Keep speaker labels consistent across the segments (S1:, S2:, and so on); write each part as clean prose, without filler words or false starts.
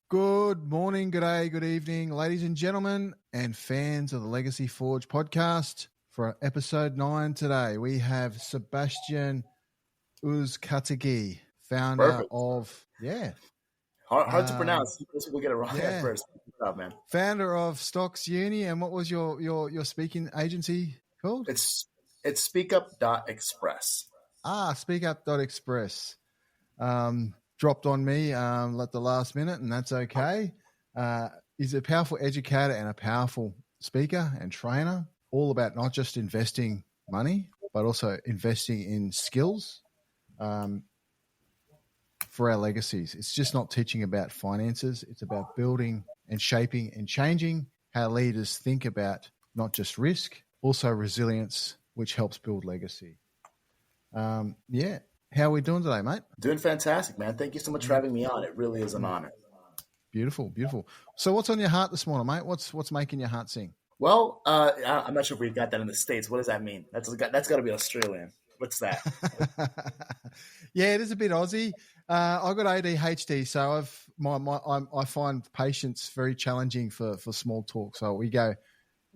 S1: Good morning, good day, good evening, ladies and gentlemen, and fans of the Legacy Forge podcast. For episode 9 today, we have Sebastian Uzcategui, founder
S2: Perfect.
S1: of,
S2: Hard to pronounce. We'll get it wrong at first. Good job, man.
S1: founder of Stocks Uni. And what was your speaking agency called?
S2: It's speakup.express.
S1: Speakup.express. Dropped on me at the last minute, and that's okay. He's a powerful educator and a powerful speaker and trainer, all about not just investing money, but also investing in skills for our legacies. It's just not teaching about finances. It's about building and shaping and changing how leaders think about not just risk, also resilience, which helps build legacy. How are we doing today, mate?
S2: Doing fantastic, man. Thank you so much for having me on. It really is an honor.
S1: Beautiful, beautiful. So what's on your heart this morning, mate? What's making your heart sing?
S2: Well, I'm not sure if we've got that in the States. What does that mean? That's got to be Australian. What's that?
S1: Yeah, it is a bit Aussie. I've got ADHD, so I find patience very challenging for small talk. So we go a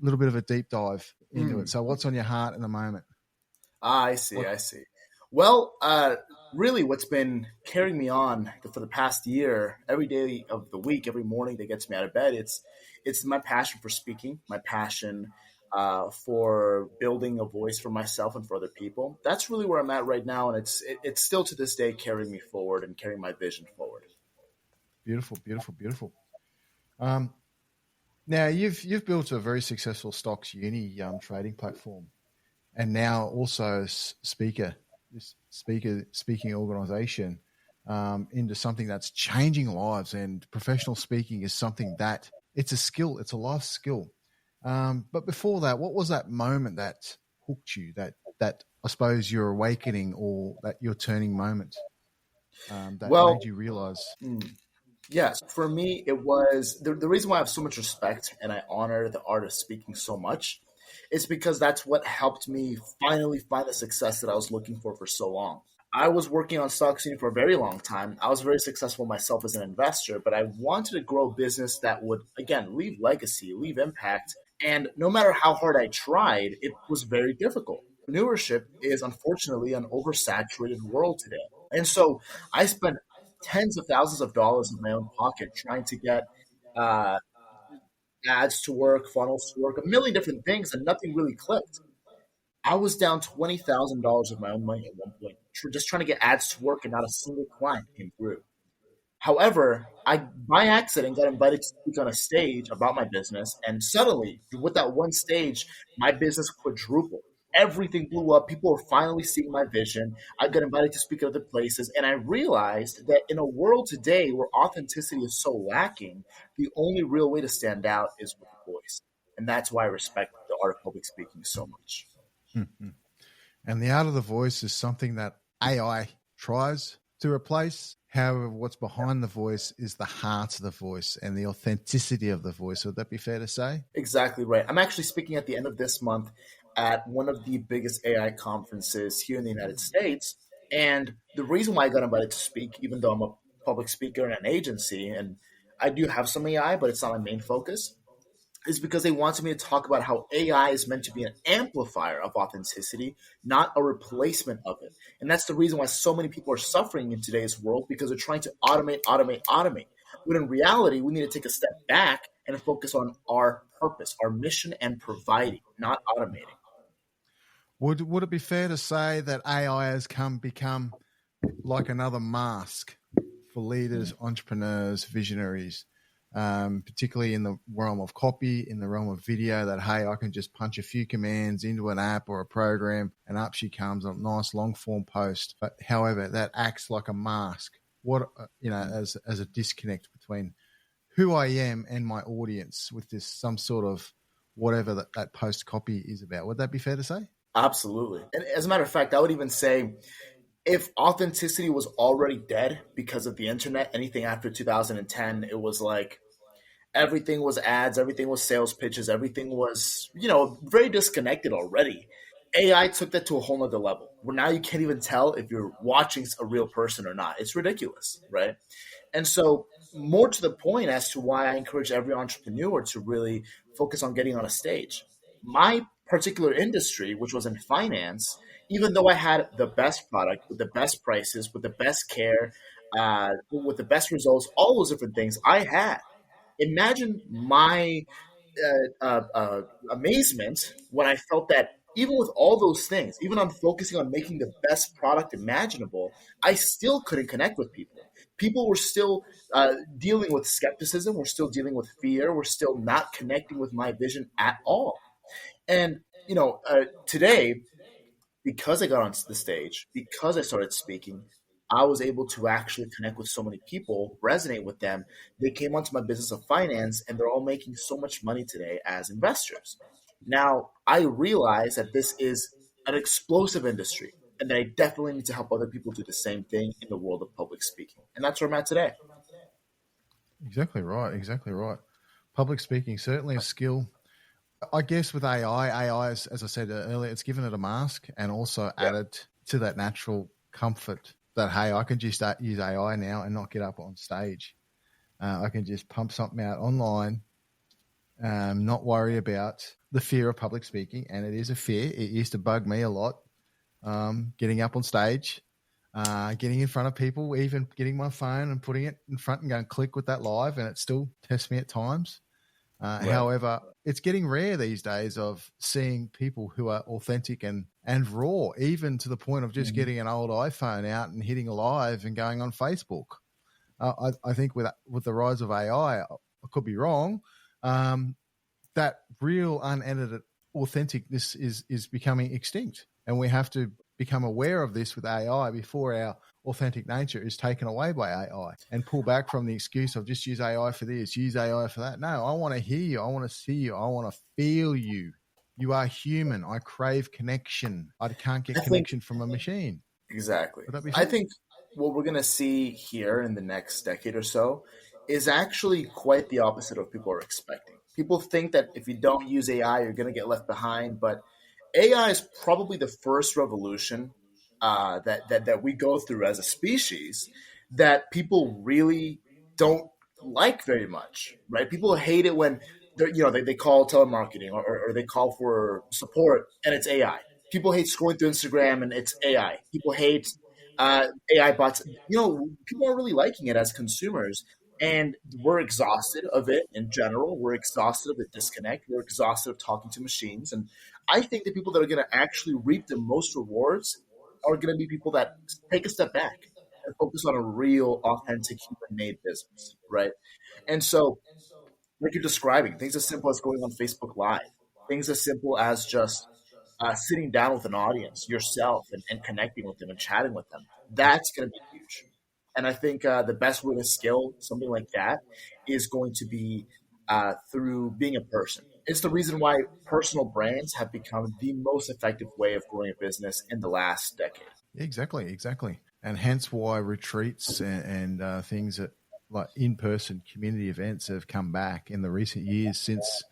S1: little bit of a deep dive into it. So what's on your heart in the moment?
S2: I see. Well, really what's been carrying me on for the past year, every day of the week, every morning that gets me out of bed, it's my passion for speaking, my passion for building a voice for myself and for other people. That's really where I'm at right now, and it's still to this day carrying me forward and carrying my vision forward.
S1: Beautiful, beautiful, beautiful. Now you've built a very successful Stocks Uni trading platform, and now also speaking organization into something that's changing lives. And professional speaking is something that it's a skill, it's a life skill. But before that, what was that moment that hooked you, that I suppose your awakening or that your turning moment that made you realize?
S2: Yes, for me, it was the reason why I have so much respect and I honor the art of speaking so much is because that's what helped me finally find the success that I was looking for so long. I was working on Stocks Uni for a very long time. I was very successful myself as an investor, but I wanted to grow a business that would, again, leave legacy, leave impact. And no matter how hard I tried, it was very difficult. Entrepreneurship is unfortunately an oversaturated world today. And so I spent tens of thousands of dollars in my own pocket trying to get ads to work, funnels to work, a million different things, and nothing really clicked. I was down $20,000 of my own money at one point, just trying to get ads to work, and not a single client came through. However, I, by accident, got invited to speak on a stage about my business, and suddenly, with that one stage, my business quadrupled. Everything blew up. People were finally seeing my vision. I got invited to speak at other places, and I realized that in a world today where authenticity is so lacking, the only real way to stand out is with the voice. And that's why I respect the art of public speaking so much.
S1: Mm-hmm. And the art of the voice is something that AI tries to replace. However, what's behind the voice is the heart of the voice and the authenticity of the voice. Would that be fair to say?
S2: Exactly right. I'm actually speaking at the end of this month at one of the biggest AI conferences here in the United States. And the reason why I got invited to speak, even though I'm a public speaker in an agency, and I do have some AI, but it's not my main focus, is because they wanted me to talk about how AI is meant to be an amplifier of authenticity, not a replacement of it. And that's the reason why so many people are suffering in today's world, because they're trying to automate. When in reality, we need to take a step back and focus on our purpose, our mission, and providing, not automating.
S1: Would it be fair to say that AI has become like another mask for leaders, entrepreneurs, visionaries, particularly in the realm of copy, in the realm of video, that, hey, I can just punch a few commands into an app or a program and up she comes, a nice long form post. But however, that acts like a mask, as a disconnect between who I am and my audience with this, some sort of whatever that post copy is about. Would that be fair to say?
S2: Absolutely. And as a matter of fact, I would even say if authenticity was already dead because of the internet, anything after 2010, it was like everything was ads, everything was sales pitches, everything was, very disconnected already. AI took that to a whole nother level where now you can't even tell if you're watching a real person or not. It's ridiculous, right? And so more to the point as to why I encourage every entrepreneur to really focus on getting on a stage. My particular industry, which was in finance, even though I had the best product with the best prices, with the best care, with the best results, all those different things I had. Imagine my amazement when I felt that even with all those things, even on focusing on making the best product imaginable, I still couldn't connect with people. People were still dealing with skepticism. We're still dealing with fear. We're still not connecting with my vision at all. And today, because I got onto the stage, because I started speaking, I was able to actually connect with so many people, resonate with them. They came onto my business of finance, and they're all making so much money today as investors. Now, I realize that this is an explosive industry, and that I definitely need to help other people do the same thing in the world of public speaking. And that's where I'm at today.
S1: Exactly right. Exactly right. Public speaking, certainly a skill. I guess with AI is, as I said earlier, it's given it a mask and also
S2: Yeah.
S1: added to that natural comfort that, hey, I can just use AI now and not get up on stage. I can just pump something out online, not worry about the fear of public speaking. And it is a fear. It used to bug me a lot, getting up on stage, getting in front of people, even getting my phone and putting it in front and going click with that live, and it still tests me at times.
S2: Right.
S1: However, it's getting rare these days of seeing people who are authentic and raw, even to the point of just getting an old iPhone out and hitting live and going on Facebook. I think with the rise of AI, I could be wrong, that real unedited authenticness is becoming extinct, and we have to become aware of this with AI before our authentic nature is taken away by AI, and pull back from the excuse of just use AI for this, use AI for that. No, I want to hear you. I want to see you. I want to feel you. You are human. I crave connection. I can't get
S2: I think
S1: connection from a machine.
S2: exactly.
S1: Would that be
S2: I
S1: fair?
S2: think what we're going to see here in the next decade or so is actually quite the opposite of what people are expecting. People think that if you don't use AI, you're going to get left behind, but AI is probably the first revolution that we go through as a species that people really don't like very much, right? People hate it when they call telemarketing, or they call for support and it's AI. People hate scrolling through Instagram and it's AI. People hate AI bots. People are really liking it as consumers. And we're exhausted of it in general. We're exhausted of the disconnect. We're exhausted of talking to machines. And I think the people that are going to actually reap the most rewards are going to be people that take a step back and focus on a real, authentic, human-made business, right? And so, like you're describing, things as simple as going on Facebook Live, things as simple as just sitting down with an audience, yourself, and connecting with them and chatting with them. That's going to be huge. And I think the best way to scale something like that is going to be through being a person. It's the reason why personal brands have become the most effective way of growing a business in the last decade.
S1: Exactly. And hence why retreats and things that like in-person community events have come back in the recent years since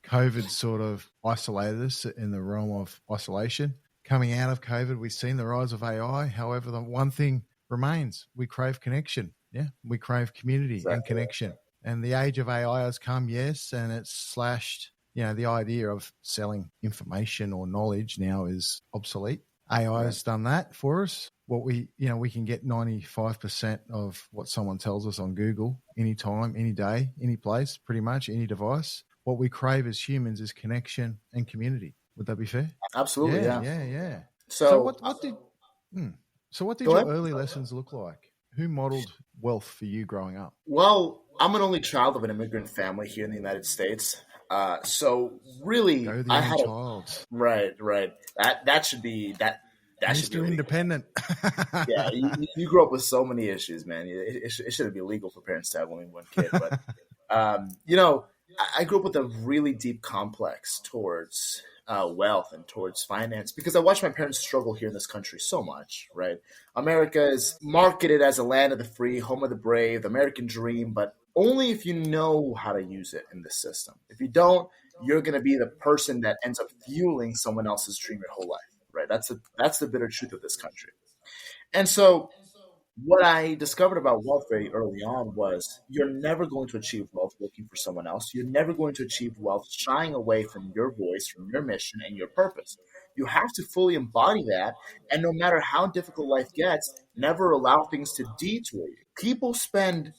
S1: COVID sort of isolated us in the realm of isolation. Coming out of COVID, we've seen the rise of AI. However, the one thing remains: we crave connection. Yeah, we crave community and
S2: Exactly.
S1: connection. And the age of AI has come, yes, and it's slashed. The idea of selling information or knowledge now is obsolete. AI has done that for us. We can get 95% of what someone tells us on Google anytime, any day, any place, pretty much any device. What we crave as humans is connection and community. Would that be fair?
S2: Absolutely, yeah.
S1: Yeah. So
S2: So,
S1: what did hmm. so what did
S2: go
S1: your
S2: ahead.
S1: early lessons look like? Who modeled wealth for you growing up?
S2: Well, I'm an only child of an immigrant family here in the United States. So really,
S1: Go the
S2: I
S1: only
S2: had a
S1: child.
S2: right. That should be that should be
S1: Mr.
S2: illegal.
S1: Independent.
S2: Yeah, you grew up with so many issues, man. It shouldn't be illegal for parents to have only one kid. But I grew up with a really deep complex towards wealth and towards finance because I watched my parents struggle here in this country so much. Right, America is marketed as a land of the free, home of the brave, the American dream, but only if you know how to use it in the system. If you don't, you're going to be the person that ends up fueling someone else's dream your whole life. Right, that's the bitter truth of this country. And so What I discovered about wealth very early on was you're never going to achieve wealth working for someone else. You're never going to achieve wealth shying away from your voice, from your mission, and your purpose. You have to fully embody that. And no matter how difficult life gets, never allow things to detour you. People spend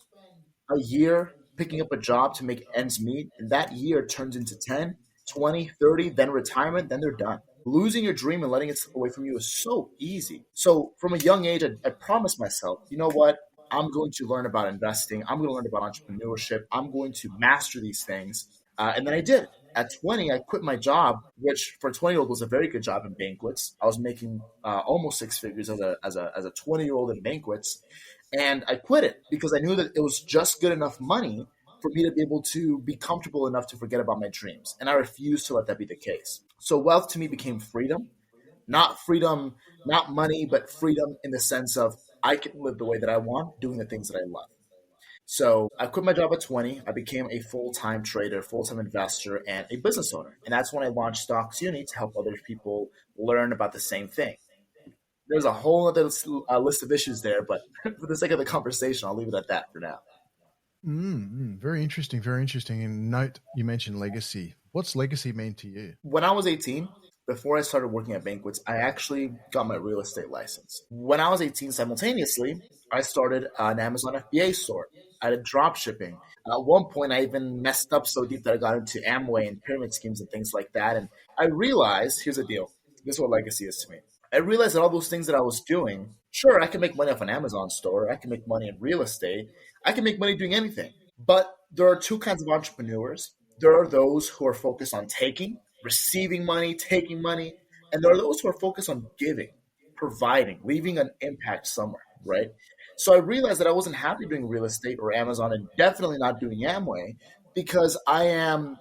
S2: a year picking up a job to make ends meet, and that year turns into 10, 20, 30, then retirement, then they're done. Losing your dream and letting it slip away from you is so easy. So from a young age, I promised myself, you know what? I'm going to learn about investing. I'm going to learn about entrepreneurship. I'm going to master these things. And then I did. At 20, I quit my job, which for a 20-year-old was a very good job in banquets. I was making almost six figures as a 20-year-old in banquets, and I quit it because I knew that it was just good enough money for me to be able to be comfortable enough to forget about my dreams. And I refused to let that be the case. So wealth to me became freedom, not money, but freedom in the sense of I can live the way that I want, doing the things that I love. So I quit my job at 20. I became a full-time trader, full-time investor, and a business owner. And that's when I launched Stocks Uni to help other people learn about the same thing. There's a whole other list of issues there, but for the sake of the conversation, I'll leave it at that for now.
S1: Very interesting. Very interesting. And note, you mentioned legacy. What's legacy mean to you?
S2: When I was 18, before I started working at banquets, I actually got my real estate license. When I was 18, simultaneously, I started an Amazon FBA store. I did drop shipping. At one point, I even messed up so deep that I got into Amway and pyramid schemes and things like that. And I realized, here's the deal. This is what legacy is to me. I realized that all those things that I was doing, sure, I can make money off an Amazon store. I can make money in real estate. I can make money doing anything. But there are two kinds of entrepreneurs. There are those who are focused on taking, receiving money, taking money, and there are those who are focused on giving, providing, leaving an impact somewhere, right? So I realized that I wasn't happy doing real estate or Amazon and definitely not doing Amway because I am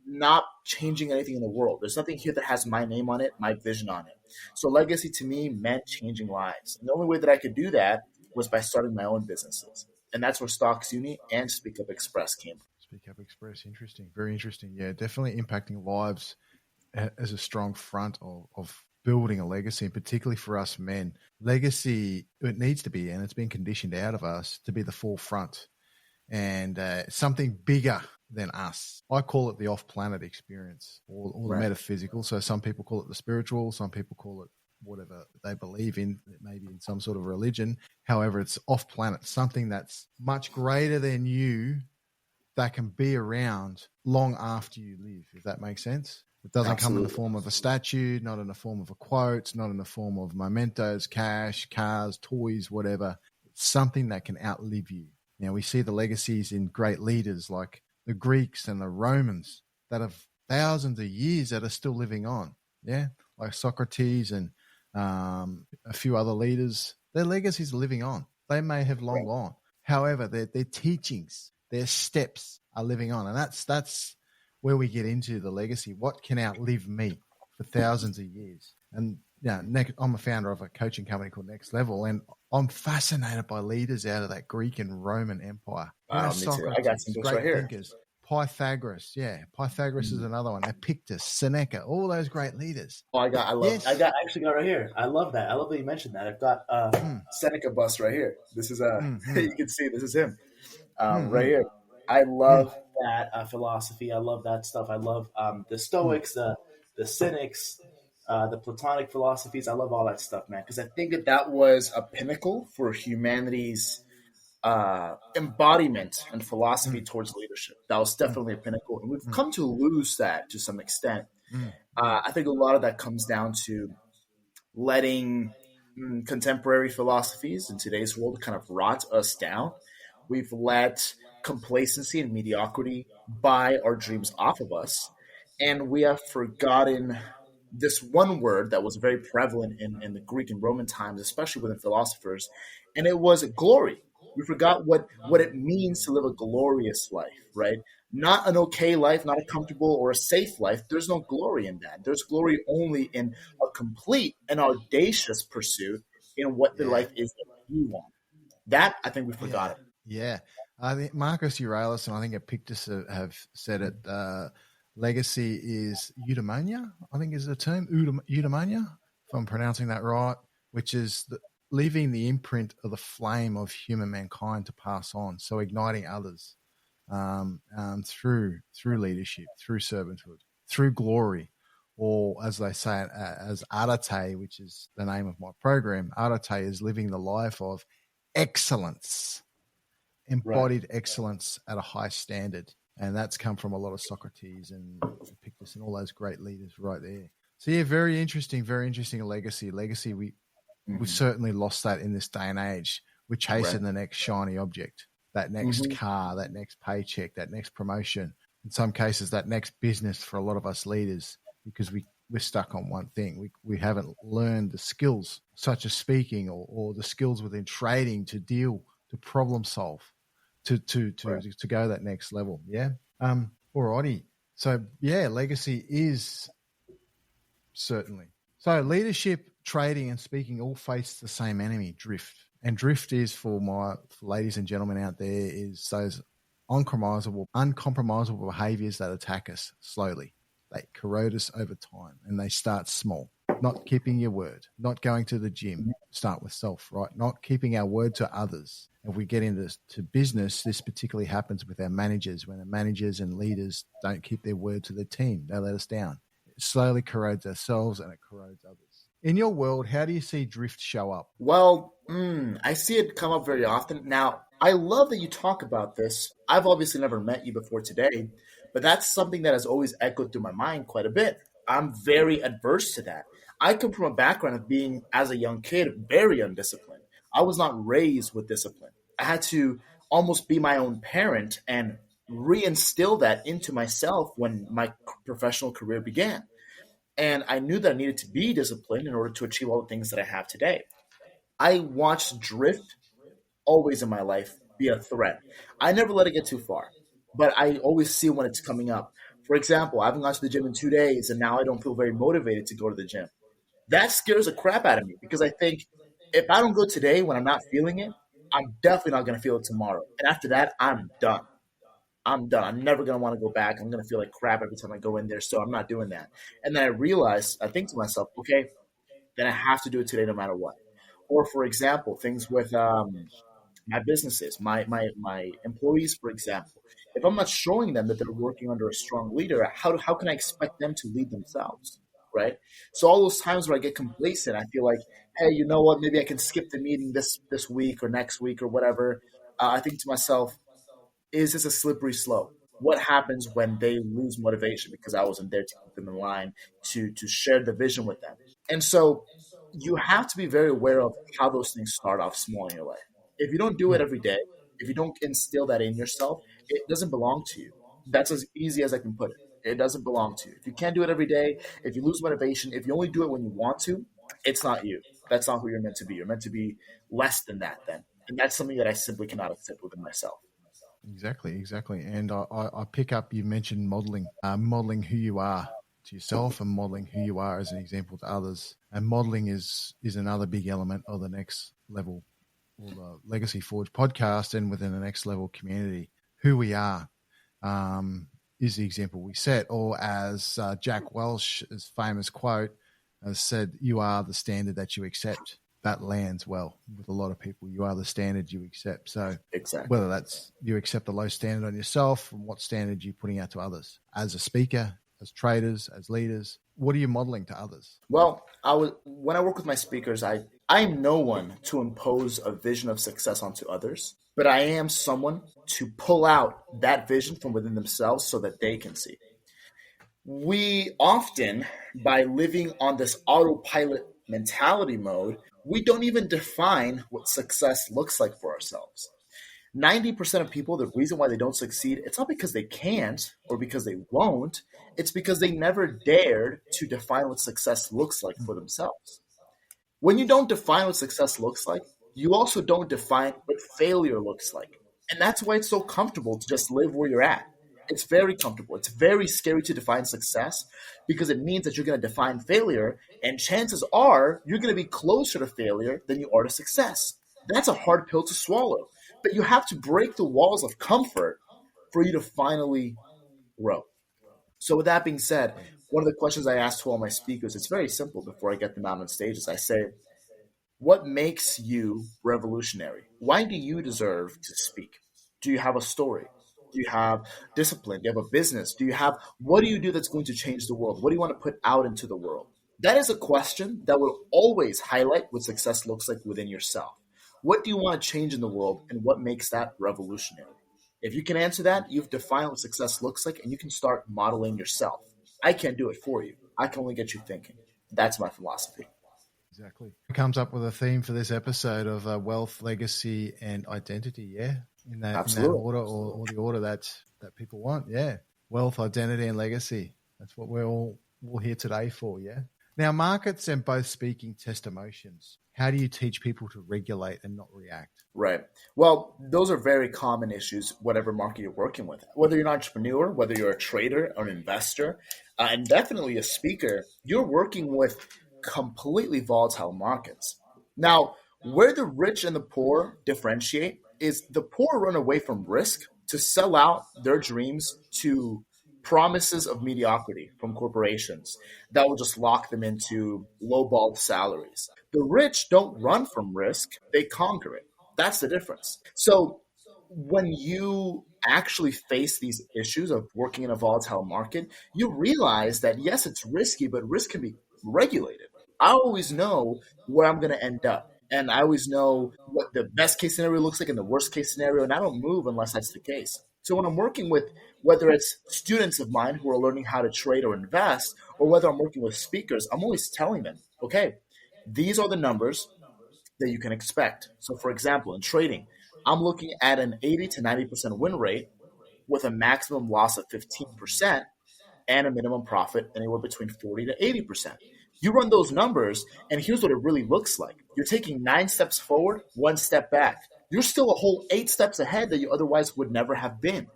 S2: not changing anything in the world. There's nothing here that has my name on it, my vision on it. So legacy to me meant changing lives. And the only way that I could do that was by starting my own businesses. And that's where Stocks Uni and Speak Up Express came from.
S1: Speak Up Express. Interesting. Very interesting. Yeah, definitely impacting lives as a strong front of building a legacy, and particularly for us men. Legacy, it needs to be, and it's been conditioned out of us to be the forefront and something bigger than us. I call it the off-planet experience or the
S2: Right.
S1: metaphysical. So some people call it the spiritual, some people call it whatever they believe in, maybe in some sort of religion. However, it's off-planet, something that's much greater than you that can be around long after you live, if that makes sense. It doesn't come in the
S2: Absolutely.
S1: form of a statue, not in the form of a quote, not in the form of mementos, cash, cars, toys, whatever. It's something that can outlive you. Now, we see the legacies in great leaders like the Greeks and the Romans that have thousands of years that are still living on. Yeah, like Socrates and a few other leaders. Their legacies are living on. They may have long
S2: Right.
S1: gone. However, their teachings, their steps are living on. And that's where we get into the legacy. What can outlive me for thousands of years? And I'm a founder of a coaching company called Next Level, and I'm fascinated by leaders out of that Greek and Roman Empire.
S2: Me too. I got some
S1: Socrates,
S2: books right
S1: great
S2: here.
S1: thinkers. Pythagoras, Pythagoras is another one. Epictetus, Seneca, all those great leaders.
S2: Oh, I love.
S1: Yes.
S2: I actually got right here. I love that. I love that you mentioned that. I've got Seneca bust right here. This is you can see this is him right here. I love that philosophy. I love that stuff. I love the Stoics, the Cynics, the Platonic philosophies. I love all that stuff, man, because I think that that was a pinnacle for humanity's embodiment and philosophy towards leadership. That was definitely a pinnacle, and we've come to lose that to some extent. I think a lot of that comes down to letting contemporary philosophies in today's world kind of rot us down. We've let complacency and mediocrity buy our dreams off of us, and we have forgotten this one word that was very prevalent in the Greek and Roman times, especially within philosophers, and it was glory. We forgot what it means to live a glorious life, right? Not an okay life, not a comfortable or a safe life. There's no glory in that. There's glory only in a complete and audacious pursuit in what the
S1: Yeah.
S2: life is that you want. That I think we forgot it.
S1: Yeah. I think Marcus Aurelius and I think Epictetus have said it. Legacy is eudaimonia, I think is the term, eudaimonia, if I'm pronouncing that right, which is leaving the imprint of the flame of human mankind to pass on. So igniting others through leadership, through servanthood, through glory, or as they say it, as arate, which is the name of my program. Arate is living the life of excellence, embodied excellence at a high standard. And that's come from a lot of Socrates and Epictetus and all those great leaders right there. So yeah, very interesting legacy. We certainly lost that in this day and age. We're chasing the next shiny object, that next car, that next paycheck, that next promotion. In some cases, that next business for a lot of us leaders, because we're stuck on one thing. We haven't learned the skills such as speaking or the skills within trading to deal, to problem solve, to go that next level. Yeah. Alrighty. So yeah, legacy is certainly. So leadership, trading, and speaking all face the same enemy, drift. And drift is, for ladies and gentlemen out there, is those uncompromisable behaviors that attack us slowly. They corrode us over time, and they start small. Not keeping your word, not going to the gym, start with self, right? Not keeping our word to others. If we get into business, this particularly happens with our managers. When the managers and leaders don't keep their word to the team, they let us down. It slowly corrodes ourselves and it corrodes others. In your world, how do you see drift show up?
S2: Well, I see it come up very often. Now, I love that you talk about this. I've obviously never met you before today, but that's something that has always echoed through my mind quite a bit. I'm very adverse to that. I come from a background of being, as a young kid, very undisciplined. I was not raised with discipline. I had to almost be my own parent and reinstill that into myself when my professional career began. And I knew that I needed to be disciplined in order to achieve all the things that I have today. I watched drift always in my life be a threat. I never let it get too far, but I always see when it's coming up. For example, I haven't gone to the gym in 2 days, and now I don't feel very motivated to go to the gym. That scares the crap out of me because I think if I don't go today when I'm not feeling it, I'm definitely not going to feel it tomorrow. And after that, I'm done. I'm done. I'm never going to want to go back. I'm going to feel like crap every time I go in there. So I'm not doing that. And then I think to myself, okay, then I have to do it today no matter what. Or for example, things with my businesses, my employees, for example. If I'm not showing them that they're working under a strong leader, how can I expect them to lead themselves, right? So all those times where I get complacent, I feel like, hey, you know what? Maybe I can skip the meeting this week or next week or whatever. I think to myself, is this a slippery slope? What happens when they lose motivation because I wasn't there to keep them in line to share the vision with them? And so you have to be very aware of how those things start off small in your life. If you don't do it every day, if you don't instill that in yourself, it doesn't belong to you. That's as easy as I can put it. It doesn't belong to you. If you can't do it every day, if you lose motivation, if you only do it when you want to, it's not you. That's not who you're meant to be. You're meant to be less than that then. And that's something that I simply cannot accept within myself.
S1: Exactly. And I pick up, you mentioned modeling who you are to yourself and modeling who you are as an example to others. And modeling is another big element of the next level, or the Legacy Forge podcast, and within the next level community. Who we are is the example we set, or as Jack Welch's famous quote has said, you are the standard that you accept. That lands well with a lot of people. You are the standard you accept. So
S2: exactly.
S1: Whether that's you accept a low standard on yourself, and what standard you're putting out to others as a speaker, as traders, as leaders, what are you modeling to others?
S2: Well, when I work with my speakers, I'm no one to impose a vision of success onto others, but I am someone to pull out that vision from within themselves so that they can see. We often, by living on this autopilot mentality mode, we don't even define what success looks like for ourselves. 90% of people, the reason why they don't succeed, it's not because they can't or because they won't. It's because they never dared to define what success looks like for themselves. When you don't define what success looks like, you also don't define what failure looks like. And that's why it's so comfortable to just live where you're at. It's very comfortable. It's very scary to define success because it means that you're going to define failure, and chances are you're going to be closer to failure than you are to success. That's a hard pill to swallow, but you have to break the walls of comfort for you to finally grow. So with that being said, one of the questions I ask to all my speakers, it's very simple before I get them out on stages. I say, What makes you revolutionary? Why do you deserve to speak? Do you have a story? Do you have discipline? Do you have a business? What do you do that's going to change the world? What do you want to put out into the world? That is a question that will always highlight what success looks like within yourself. What do you want to change in the world, and what makes that revolutionary? If you can answer that, you've defined what success looks like, and you can start modeling yourself. I can't do it for you. I can only get you thinking. That's my philosophy.
S1: Exactly. It comes up with a theme for this episode of wealth, legacy, and identity. Yeah, in that
S2: Absolutely.
S1: order, or the order that people want. Yeah, wealth, identity, and legacy. That's what we're all here today for. Yeah. Now, markets and both speaking test emotions. How do you teach people to regulate and not react?
S2: Right. Well, those are very common issues, whatever market you're working with. Whether you're an entrepreneur, whether you're a trader or an investor, and definitely a speaker, you're working with completely volatile markets. Now, where the rich and the poor differentiate is the poor run away from risk to sell out their dreams to promises of mediocrity from corporations that will just lock them into lowball salaries. The rich don't run from risk, they conquer it. That's the difference. So when you actually face these issues of working in a volatile market, you realize that yes, it's risky, but risk can be regulated. I always know where I'm going to end up. And I always know what the best case scenario looks like and the worst case scenario. And I don't move unless that's the case. So when I'm working with, whether it's students of mine who are learning how to trade or invest, or whether I'm working with speakers, I'm always telling them, okay, these are the numbers that you can expect. So, for example, in trading, I'm looking at an 80 to 90% win rate with a maximum loss of 15% and a minimum profit anywhere between 40 to 80%. You run those numbers, and here's what it really looks like. You're taking 9 steps forward, 1 step back. You're still a whole 8 steps ahead that you otherwise would never have been.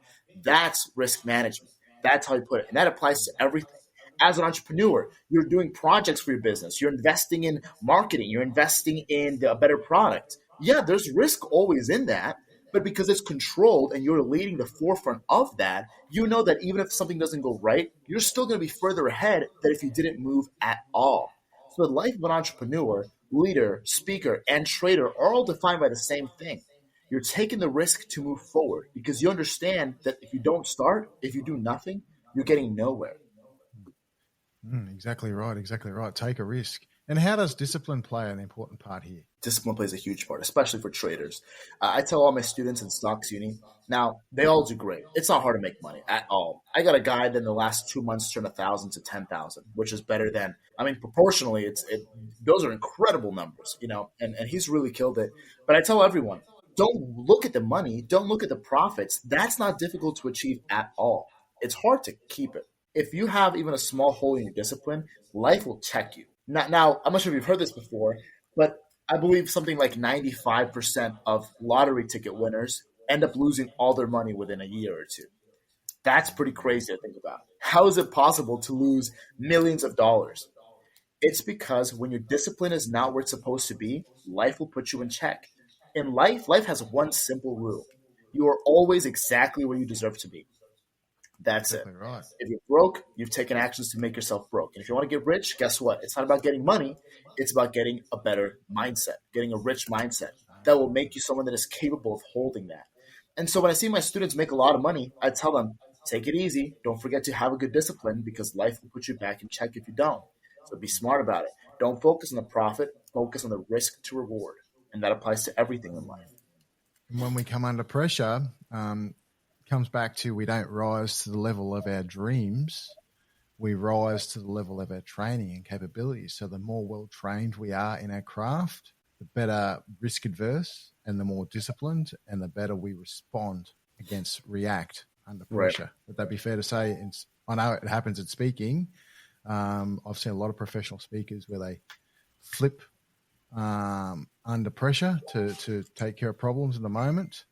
S2: That's risk management. That's how you put it. And that applies to everything. As an entrepreneur, you're doing projects for your business. You're investing in marketing. You're investing in a better product. Yeah, there's risk always in that, but because it's controlled and you're leading the forefront of that, you know that even if something doesn't go right, you're still going to be further ahead than if you didn't move at all. So the life of an entrepreneur, leader, speaker, and trader are all defined by the same thing. You're taking the risk to move forward because you understand that if you don't start, if you do nothing, you're getting nowhere.
S1: Exactly right. Exactly right. Take a risk. And how does discipline play an important part here?
S2: Discipline plays a huge part, especially for traders. I tell all my students in stocks uni, now they all do great. It's not hard to make money at all. I got a guy that in the last 2 months turned 1,000 to 10,000, which is better than. I mean, proportionally, those are incredible numbers, and he's really killed it. But I tell everyone, don't look at the money, don't look at the profits. That's not difficult to achieve at all. It's hard to keep it. If you have even a small hole in your discipline, life will check you. Now, I'm not sure if you've heard this before, but I believe something like 95% of lottery ticket winners end up losing all their money within a year or two. That's pretty crazy to think about. How is it possible to lose millions of dollars? It's because when your discipline is not where it's supposed to be, life will put you in check. In life has one simple rule. You are always exactly where you deserve to be. That's it.
S1: Exactly right.
S2: If you're broke, you've taken actions to make yourself broke. And if you want to get rich, guess what? It's not about getting money. It's about getting a better mindset, getting a rich mindset that will make you someone that is capable of holding that. And so when I see my students make a lot of money, I tell them, take it easy. Don't forget to have a good discipline because life will put you back in check if you don't. So be smart about it. Don't focus on the profit, focus on the risk to reward. And that applies to everything in life.
S1: And when we come under pressure, comes back to we don't rise to the level of our dreams. We rise to the level of our training and capabilities. So the more well-trained we are in our craft, the better risk adverse and the more disciplined and the better we respond react under pressure. Right. Would that be fair to say? And I know it happens in speaking. I've seen a lot of professional speakers where they flip under pressure to take care of problems in the moment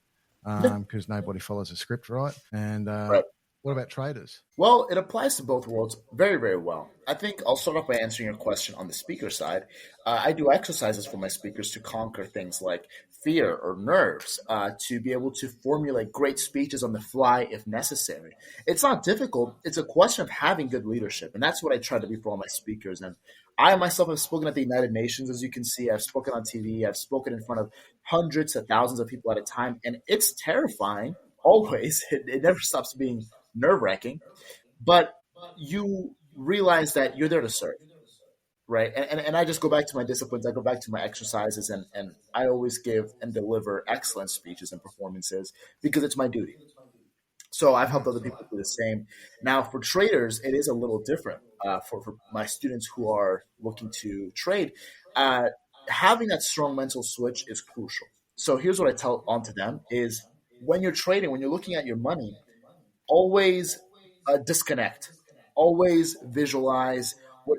S1: because nobody follows a script, right? And
S2: right.
S1: What about traders?
S2: Well, it applies to both worlds very, very well. I think I'll start off by answering your question on the speaker side. I do exercises for my speakers to conquer things like fear or nerves, to be able to formulate great speeches on the fly if necessary. It's not difficult, it's a question of having good leadership. And that's what I try to be for all my speakers. And I myself have spoken at the United Nations, as you can see. I've spoken on TV, I've spoken in front of hundreds of thousands of people at a time. And it's terrifying, always. It never stops being nerve wracking, but you realize that you're there to serve, right? And I just go back to my disciplines, I go back to my exercises, and I always give and deliver excellent speeches and performances because it's my duty. So I've helped other people do the same. Now, for traders, it is a little different. For my students who are looking to trade, uh, having that strong mental switch is crucial. So here's what I tell on to them is when you're trading, when you're looking at your money, always disconnect. Always visualize what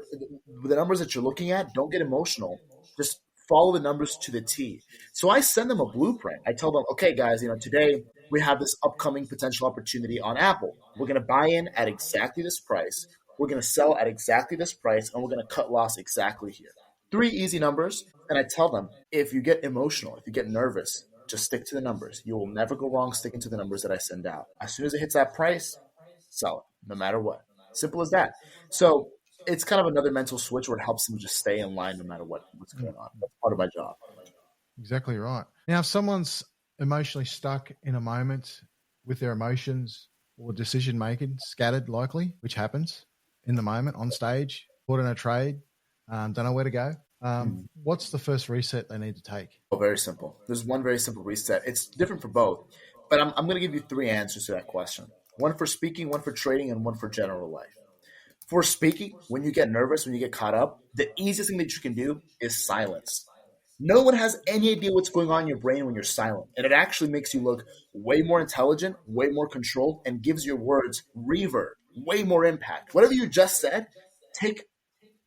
S2: the numbers that you're looking at. Don't get emotional. Just follow the numbers to the T. So I send them a blueprint. I tell them, okay, guys, today we have this upcoming potential opportunity on Apple. We're going to buy in at exactly this price. We're going to sell at exactly this price, and we're going to cut loss exactly here. Three easy numbers. And I tell them, if you get emotional, if you get nervous, just stick to the numbers. You will never go wrong sticking to the numbers that I send out. As soon as it hits that price, sell it, no matter what. Simple as that. So it's kind of another mental switch where it helps them just stay in line no matter what's going on. That's part of my job.
S1: Exactly right. Now, if someone's emotionally stuck in a moment with their emotions or decision making scattered, likely, which happens in the moment on stage, caught in a trade, don't know where to go. What's the first reset they need to take?
S2: Oh, very simple. There's one very simple reset. It's different for both, but I'm going to give you three answers to that question. One for speaking, one for trading, and one for general life. For speaking, when you get nervous, when you get caught up, the easiest thing that you can do is silence. No one has any idea what's going on in your brain when you're silent. And it actually makes you look way more intelligent, way more controlled, and gives your words reverb, way more impact. Whatever you just said, take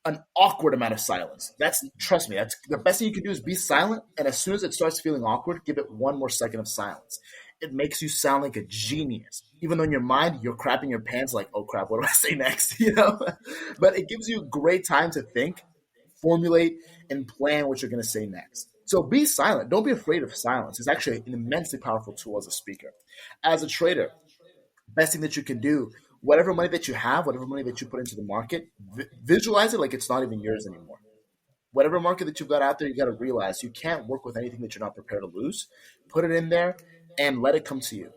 S2: an awkward amount of silence. Trust me, that's the best thing you can do is be silent. And as soon as it starts feeling awkward, give it one more second of silence. It makes you sound like a genius. Even though in your mind, you're crapping your pants like, oh crap, what do I say next? But it gives you great time to think, formulate, and plan what you're going to say next. So be silent. Don't be afraid of silence. It's actually an immensely powerful tool as a speaker. As a trader, best thing that you can do, whatever money that you have, whatever money that you put into the market, visualize it like it's not even yours anymore. Whatever market that you've got out there, you got to realize you can't work with anything that you're not prepared to lose. Put it in there and let it come to you.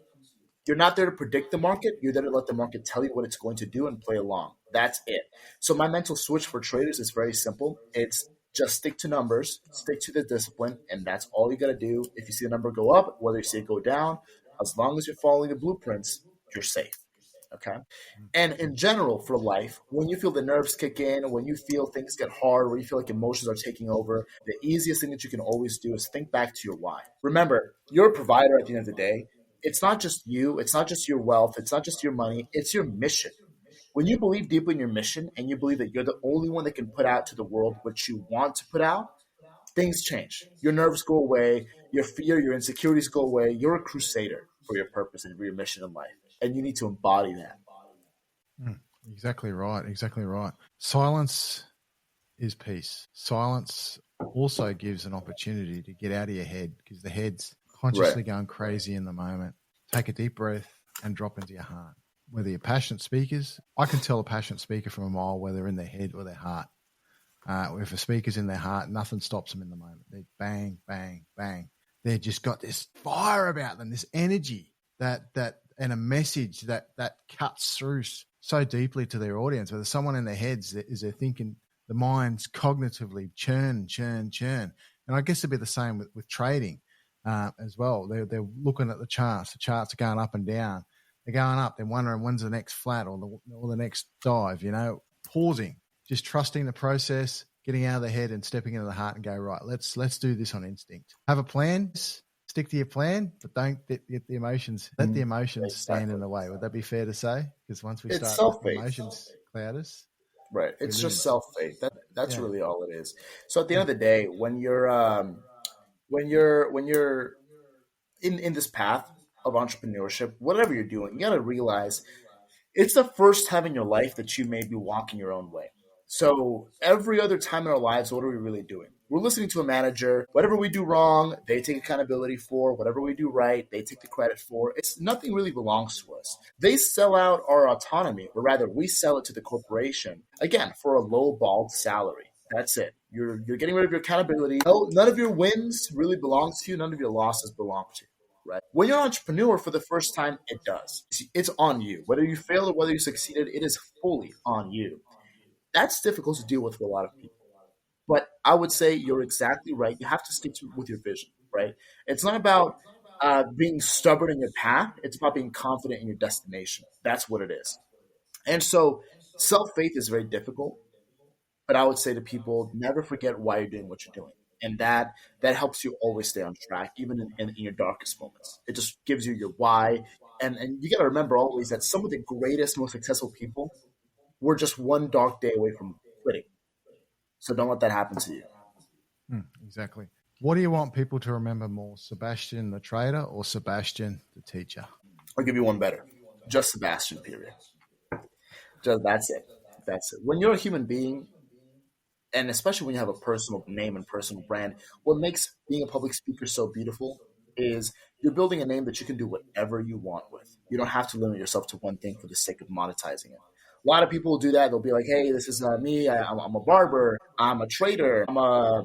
S2: You're not there to predict the market. You're there to let the market tell you what it's going to do and play along. That's it. So my mental switch for traders is very simple. It's just stick to numbers, stick to the discipline, and that's all you got to do. If you see the number go up, whether you see it go down, as long as you're following the blueprints, you're safe. Okay. And in general, for life, when you feel the nerves kick in, when you feel things get hard, when you feel like emotions are taking over, the easiest thing that you can always do is think back to your why. Remember, you're a provider at the end of the day. It's not just you, it's not just your wealth, it's not just your money, it's your mission. When you believe deeply in your mission and you believe that you're the only one that can put out to the world what you want to put out, things change. Your nerves go away, your fear, your insecurities go away. You're a crusader for your purpose and for your mission in life. And you need to embody that.
S1: Exactly right. Exactly right. Silence is peace. Silence also gives an opportunity to get out of your head because the head's consciously going crazy in the moment. Take a deep breath and drop into your heart. Whether you're passionate speakers, I can tell a passionate speaker from a mile whether they're in their head or their heart. If a speaker's in their heart, nothing stops them in the moment. They bang, bang, bang. They've just got this fire about them, this energy that and a message that cuts through so deeply to their audience. Whether someone in their heads is they're thinking, the mind's cognitively churn. And I guess it'd be the same with trading as well. They're looking at the charts. The charts are going up and down. They're going up. They're wondering when's the next flat or the next dive. Pausing, just trusting the process, getting out of the head and stepping into the heart and go, right, let's do this on instinct. Have a plan. Stick to your plan, but don't get the emotions. Let the emotions stand in the way. Would that be fair to say? Because once we start letting emotions cloud us,
S2: right? It's just self-faith. That's really all it is. So at the end of the day, when you're in this path of entrepreneurship, whatever you're doing, you got to realize It's the first time in your life that you may be walking your own way. So every other time in our lives, what are we really doing? We're listening to a manager. Whatever we do wrong, they take accountability for. Whatever we do right, they take the credit for. It's nothing really belongs to us. They sell out our autonomy, or rather, we sell it to the corporation again for a low balled salary. That's it. You're getting rid of your accountability. No, none of your wins really belongs to you. None of your losses belong to you. Right? When you're an entrepreneur for the first time, it does. It's on you. Whether you failed or whether you succeeded, it is fully on you. That's difficult to deal with for a lot of people. But I would say you're exactly right. You have to stick with your vision, right? It's not about being stubborn in your path. It's about being confident in your destination. That's what it is. And so self faith is very difficult. But I would say to people, never forget why you're doing what you're doing. And that helps you always stay on track, even in your darkest moments. It just gives you your why. And you got to remember always that some of the greatest, most successful people were just one dark day away from quitting. So don't let that happen to you.
S1: Exactly. What do you want people to remember more, Sebastian the trader or Sebastian the teacher?
S2: I'll give you one better. Just Sebastian, period. Just that's it. That's it. When you're a human being, and especially when you have a personal name and personal brand, what makes being a public speaker so beautiful is you're building a name that you can do whatever you want with. You don't have to limit yourself to one thing for the sake of monetizing it. A lot of people will do that. They'll be like, hey, this is not me. I'm a barber. I'm a trader. I'm a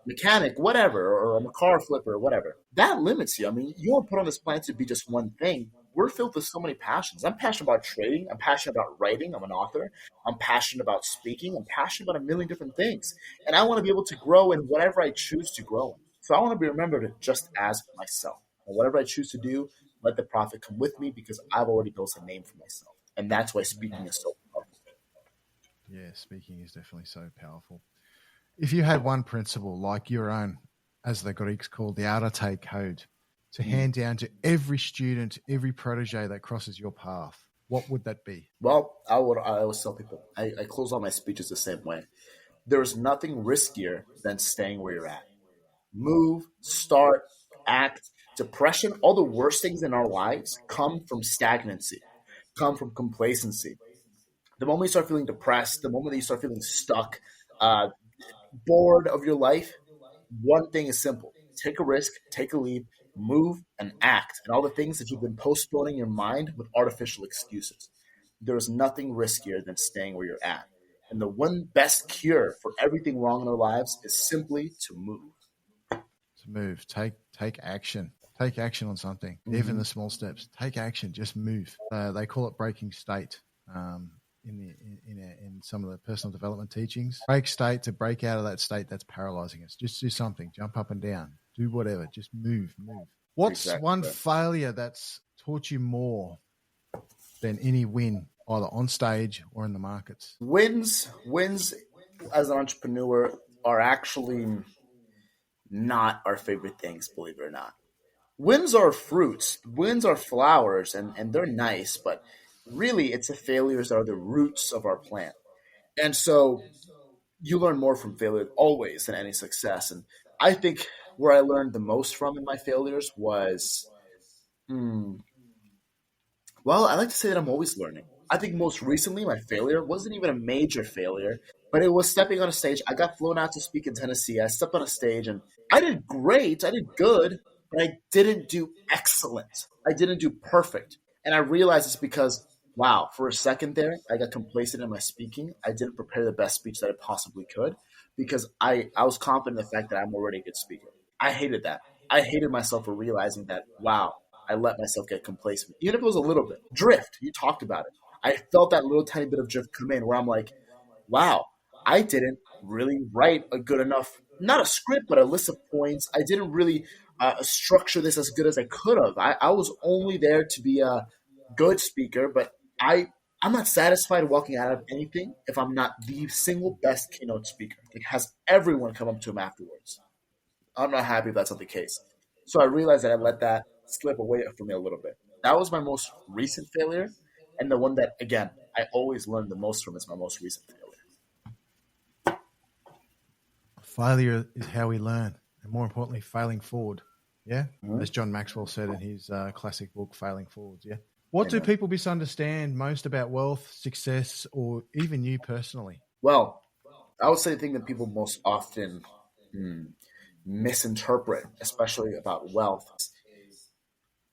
S2: mechanic, whatever, or I'm a car flipper, whatever. That limits you. I mean, you weren't put on this planet to be just one thing. We're filled with so many passions. I'm passionate about trading. I'm passionate about writing. I'm an author. I'm passionate about speaking. I'm passionate about a million different things. And I want to be able to grow in whatever I choose to grow in. So I want to be remembered just as myself. And whatever I choose to do, let the profit come with me because I've already built a name for myself. And that's why speaking is so powerful.
S1: Yeah, speaking is definitely so powerful. If you had one principle like your own, as the Greeks called the Arete code, to hand down to every student, every protege that crosses your path, what would that be?
S2: Well, I always tell people, I close all my speeches the same way. There's nothing riskier than staying where you're at. Move, start, act. Depression, all the worst things in our lives come from stagnancy, come from complacency. The moment you start feeling depressed, the moment that you start feeling stuck, uh, bored of your life, one thing is simple: take a risk, take a leap, move, and act. And all the things that you've been postponing in your mind with artificial excuses. There is nothing riskier than staying where you're at. And the one best cure for everything wrong in our lives is simply to move.
S1: To move, take action. Take action on something, even the small steps. Take action, just move. They call it breaking state in some of the personal development teachings. Break state, to break out of that state that's paralyzing us. Just do something, jump up and down, do whatever, just move. What's
S2: Exactly
S1: one
S2: right.
S1: failure that's taught you more than any win, either on stage or in the markets?
S2: Wins as an entrepreneur are actually not our favorite things, believe it or not. Wins are fruits, wins are flowers, and they're nice, but really it's the failures that are the roots of our plant. And so you learn more from failure always than any success. And I think where I learned the most from in my failures was, hmm, well, I like to say that I'm always learning. I think most recently my failure wasn't even a major failure, but it was stepping on a stage. I got flown out to speak in Tennessee. I stepped on a stage and I did great. I did good, but I didn't do excellent. I didn't do perfect. And I realized it's because, wow, for a second there, I got complacent in my speaking. I didn't prepare the best speech that I possibly could because I was confident in the fact that I'm already a good speaker. I hated that. I hated myself for realizing that, wow, I let myself get complacent. Even if it was a little bit. Drift, you talked about it. I felt that little tiny bit of drift come in where I'm like, wow, I didn't really write a good enough, not a script, but a list of points. I didn't really structure this as good as I could have. I was only there to be a good speaker, but I'm not satisfied walking out of anything if I'm not the single best keynote speaker. It has everyone come up to him afterwards. I'm not happy if that's not the case. So I realized that I let that slip away from me a little bit. That was my most recent failure. And the one that, again, I always learn the most from is my most recent failure.
S1: Failure is how we learn, and more importantly, failing forward. Yeah,
S2: Mhm.
S1: as John Maxwell said in his classic book, Failing Forwards. Yeah, What do
S2: Amen.
S1: people misunderstand most about wealth, success, or even you personally?
S2: Well, I would say the thing that people most often hmm, misinterpret, especially about wealth, is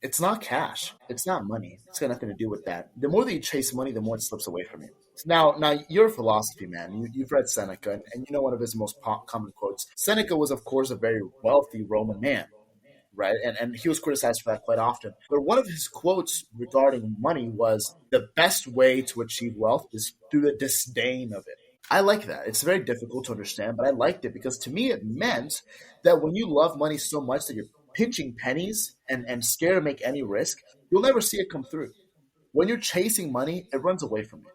S2: it's not cash. It's not money. It's got nothing to do with that. The more that you chase money, the more it slips away from you. Now you're a philosophy man. You've read Seneca, and you know one of his most common quotes. Seneca was, of course, a very wealthy Roman man, right? And he was criticized for that quite often. But one of his quotes regarding money was, "The best way to achieve wealth is through the disdain of it." I like that. It's very difficult to understand, but I liked it because to me it meant that when you love money so much that you're pinching pennies and scared to make any risk, you'll never see it come through. When you're chasing money, it runs away from you.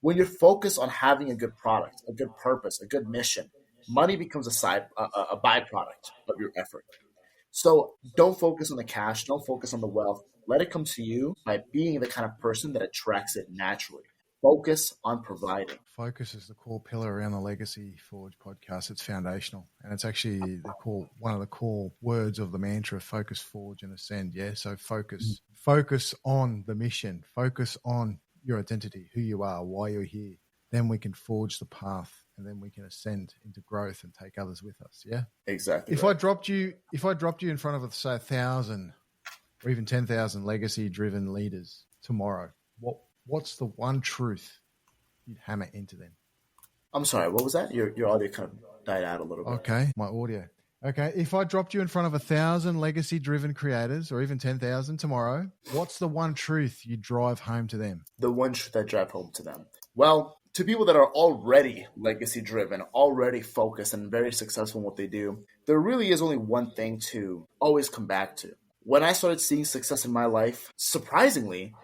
S2: When you're focused on having a good product, a good purpose, a good mission, money becomes a byproduct of your effort. So don't focus on the cash, don't focus on the wealth. Let it come to you by being the kind of person that attracts it naturally. Focus on providing.
S1: Focus is the core pillar around the Legacy Forge podcast. It's foundational, and it's actually one of the core words of the mantra: focus, forge, and ascend. Yeah, so focus on the mission, focus on your identity, who you are, why you're here. Then we can forge the path, and then we can ascend into growth and take others with us. Yeah,
S2: Exactly.
S1: If I dropped you in front of, say, 1,000 or even 10,000 legacy-driven leaders tomorrow, what's the one truth you'd hammer into them?
S2: I'm sorry, what was that? Your audio kind of died out a little bit.
S1: Okay, my audio. Okay, if I dropped you in front of 1,000 legacy-driven creators or even 10,000 tomorrow, what's the one truth you drive home to them?
S2: The one truth I drive home to them. Well, to people that are already legacy driven, already focused and very successful in what they do, there really is only one thing to always come back to. When I started seeing success in my life, surprisingly,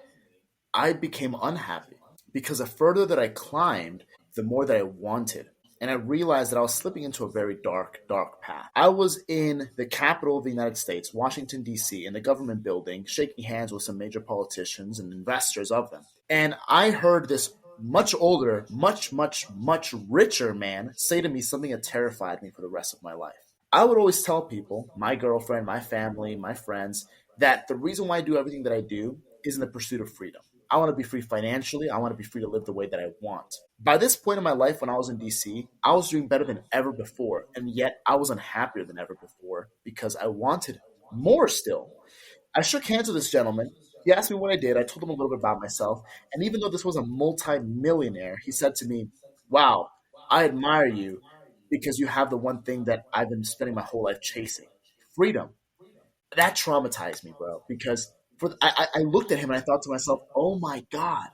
S2: I became unhappy because the further that I climbed, the more that I wanted. And I realized that I was slipping into a very dark, dark path. I was in the capital of the United States, Washington, D.C., in the government building, shaking hands with some major politicians and investors of them. And I heard this much older, much, much, much richer man say to me something that terrified me for the rest of my life. I would always tell people, my girlfriend, my family, my friends, that the reason why I do everything that I do is in the pursuit of freedom. I want to be free financially. I want to be free to live the way that I want. By this point in my life, when I was in DC, I was doing better than ever before. And yet I was unhappier than ever before because I wanted more still. I shook hands with this gentleman. He asked me what I did. I told him a little bit about myself. And even though this was a multi-millionaire, he said to me, "Wow, I admire you because you have the one thing that I've been spending my whole life chasing, freedom." That traumatized me, bro, because I looked at him and I thought to myself, oh my God,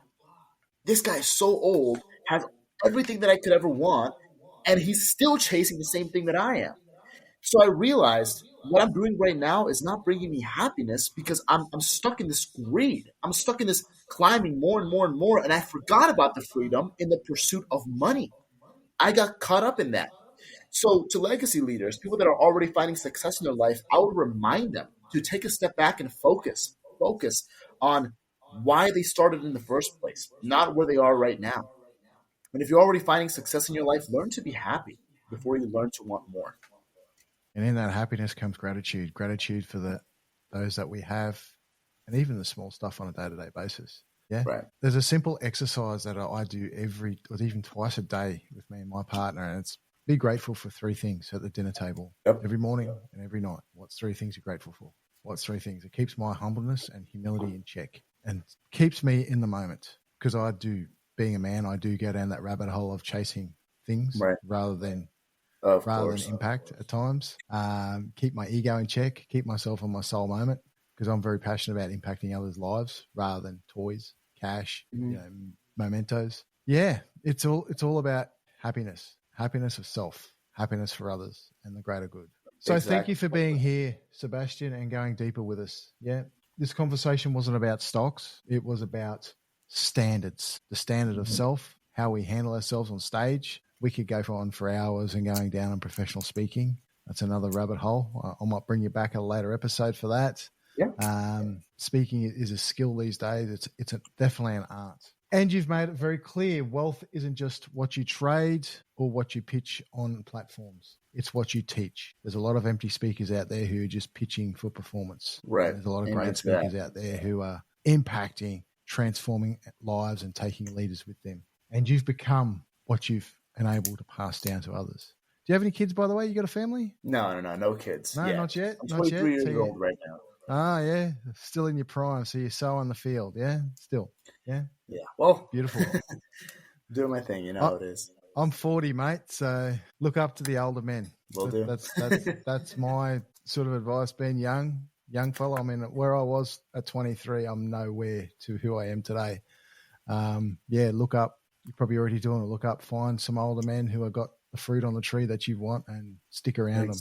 S2: this guy is so old, has everything that I could ever want, and he's still chasing the same thing that I am. So I realized what I'm doing right now is not bringing me happiness because I'm stuck in this greed. I'm stuck in this climbing more and more and more, and I forgot about the freedom in the pursuit of money. I got caught up in that. So, to legacy leaders, people that are already finding success in their life, I would remind them to take a step back and focus on why they started in the first place, not where they are right now. And if you're already finding success in your life, learn to be happy before you learn to want more.
S1: And in that happiness comes gratitude for those that we have, and even the small stuff on a day-to-day basis. Yeah.
S2: Right.
S1: There's a simple exercise that I do even twice a day with me and my partner, and it's be grateful for 3 things at the dinner table.
S2: Yep.
S1: Every morning and every night. What's 3 things you're grateful for? What's 3 things? It keeps my humbleness and humility in check and keeps me in the moment, because being a man, I do go down that rabbit hole of chasing things rather than impact at times. Keep my ego in check, keep myself on my soul moment, because I'm very passionate about impacting others' lives rather than toys, cash, mementos. Yeah, it's all about happiness of self, happiness for others, and the greater good. So Thank you for being here, Sebastian, and going deeper with us. Yeah, this conversation wasn't about stocks. It was about standards, the standard of self, how we handle ourselves on stage. We could go on for hours and going down on professional speaking. That's another rabbit hole. I might bring you back a later episode for that.
S2: Yeah.
S1: Speaking is a skill these days. It's definitely an art. And you've made it very clear, wealth isn't just what you trade or what you pitch on platforms. It's what you teach. There's a lot of empty speakers out there who are just pitching for performance.
S2: Right.
S1: There's a lot of great speakers out there who are impacting, transforming lives and taking leaders with them. And you've become what you've enabled to pass down to others. Do you have any kids, by the way? You got a family?
S2: No kids.
S1: No,
S2: Yeah.
S1: not yet.
S2: I'm
S1: Not
S2: 23
S1: yet.
S2: years old right now.
S1: Ah, yeah. Still in your prime. So you're so on the field. Yeah. Still. Yeah.
S2: Yeah. Well,
S1: Beautiful.
S2: doing my thing. You know how it is.
S1: I'm 40, mate. So look up to the older men.
S2: Will do.
S1: That's my sort of advice. Being young fella. I mean, where I was at 23, I'm nowhere to who I am today. Look up. You're probably already doing it. Look up, find some older men who have got the fruit on the tree that you want and stick around them.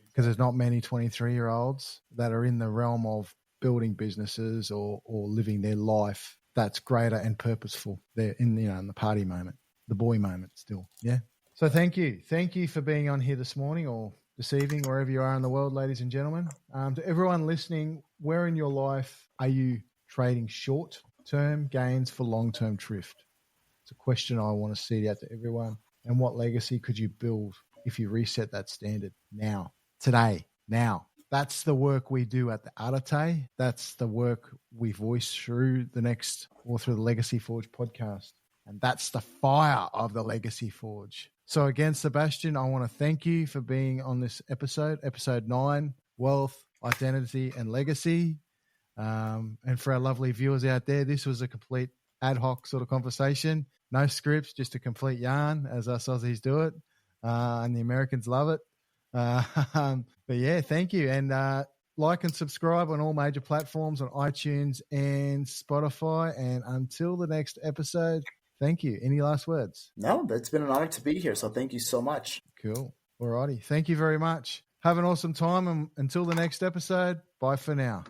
S1: Because there's not many 23-year-olds that are in the realm of building businesses or living their life that's greater and purposeful. They're in the party moment, the boy moment still. Yeah. So thank you for being on here this morning or this evening, wherever you are in the world, ladies and gentlemen. To everyone listening, where in your life are you trading short-term gains for long-term drift? It's a question I want to see out to everyone. And what legacy could you build if you reset that standard now, today, now? That's the work we do at the Arate. That's the work we voice through the Legacy Forge podcast. And that's the fire of the Legacy Forge. So again, Sebastian, I want to thank you for being on this episode 9, Wealth, Identity, and Legacy. And for our lovely viewers out there, this was a complete ad hoc sort of conversation. No scripts, just a complete yarn, as us Aussies do it. And the Americans love it. But yeah, thank you. And like and subscribe on all major platforms on iTunes and Spotify. And until the next episode, thank you. Any last words?
S2: No, it's been an honor to be here. So thank you so much.
S1: Cool. All righty. Thank you very much. Have an awesome time. And until the next episode, bye for now.